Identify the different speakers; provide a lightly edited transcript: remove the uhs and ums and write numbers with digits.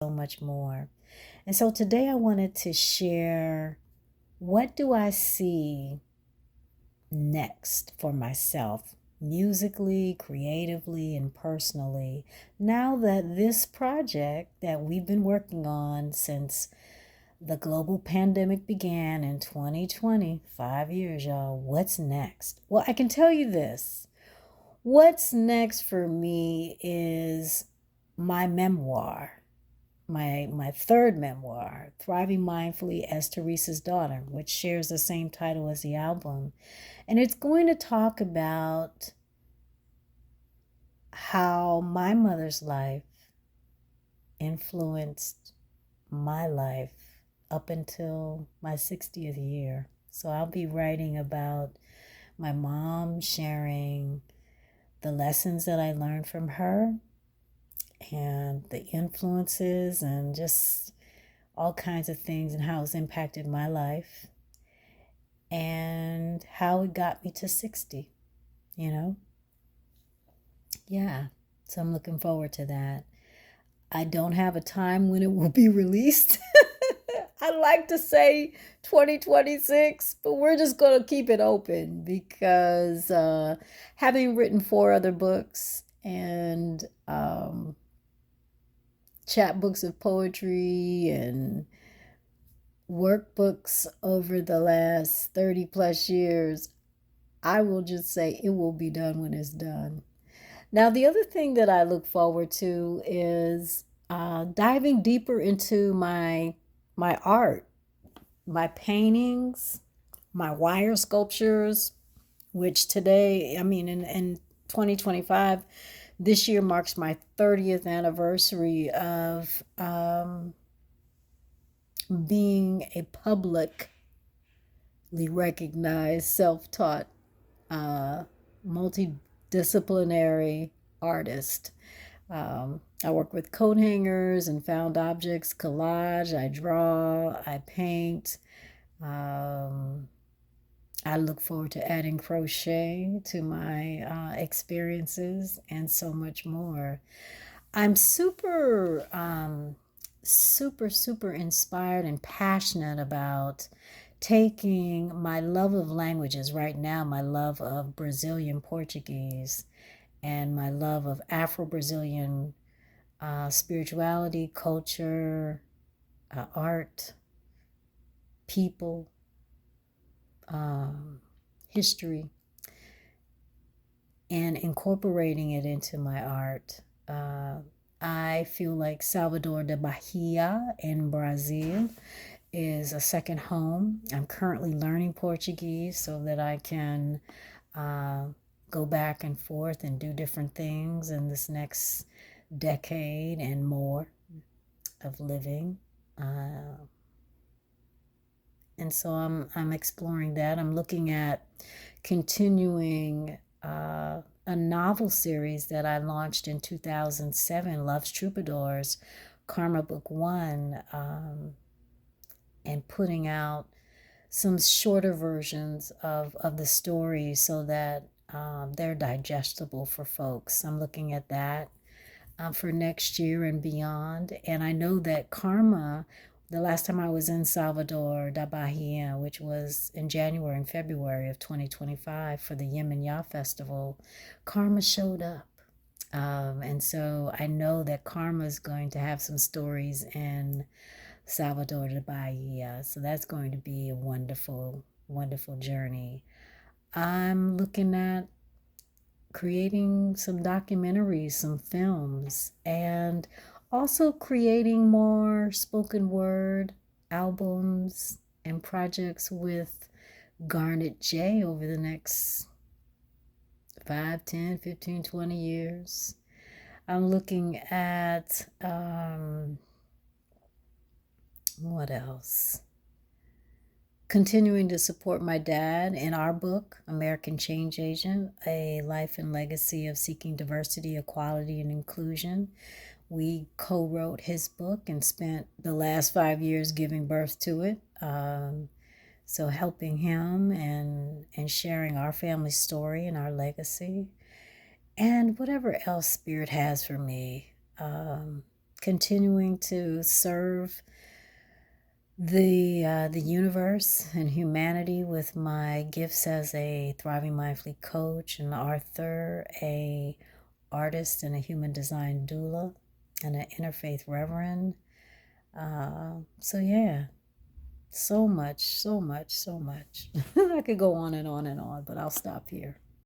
Speaker 1: so much more. And so today I wanted to share, what do I see next for myself, musically, creatively, and personally, now that this project that we've been working on since the global pandemic began in 2020, 5 years, y'all. What's next? Well, I can tell you this. What's next for me is my memoir, my third memoir, Thriving Mindfully as Theresa's Daughter, which shares the same title as the album. And it's going to talk about how my mother's life influenced my life up until my 60th year. So I'll be writing about my mom, sharing the lessons that I learned from her and the influences and just all kinds of things and how it's impacted my life and how it got me to 60, you know? Yeah, so I'm looking forward to that. I don't have a time when it will be released. I'd like to say 2026, but we're just going to keep it open because having written 4 other books and chapbooks of poetry and workbooks over the last 30 plus years, I will just say it will be done when it's done. Now, the other thing that I look forward to is diving deeper into my art, my paintings, my wire sculptures, which today, in 2025, this year marks my 30th anniversary of being a publicly recognized, self-taught, multidisciplinary artist. I work with coat hangers and found objects, collage, I draw, I paint. I look forward to adding crochet to my experiences and so much more. I'm super inspired and passionate about taking my love of languages right now, my love of Brazilian Portuguese and my love of Afro-Brazilian spirituality, culture, art, people, history, and incorporating it into my art. I feel like Salvador da Bahia in Brazil is a second home. I'm currently learning Portuguese so that I can go back and forth and do different things in this next decade and more of living. And so I'm exploring that. I'm looking at continuing a novel series that I launched in 2007, Love's Troubadours, Karma Book 1, and putting out some shorter versions of the stories so that they're digestible for folks. I'm looking at that for next year and beyond. And I know that Karma, the last time I was in Salvador da Bahia, which was in January and February of 2025 for the Yemen Ya Festival, Karma showed up. And so I know that Karma is going to have some stories in Salvador de Bahia. So that's going to be a wonderful, wonderful journey. I'm looking at creating some documentaries, some films, and also creating more spoken word albums and projects with Garnet Jay over the next 5, 10, 15, 20 years. I'm looking at what else? Continuing to support my dad in our book, American Change Agent, A Life and Legacy of Seeking Diversity, Equality, and Inclusion. We co-wrote his book and spent the last 5 years giving birth to it. So helping him and sharing our family story and our legacy. And whatever else Spirit has for me. continuing to serve the universe and humanity with my gifts as a thriving mindfully coach, an author, a artist, and a human design doula, and an interfaith reverend. So yeah, so much, so much, so much. I could go on and on and on, but I'll stop here.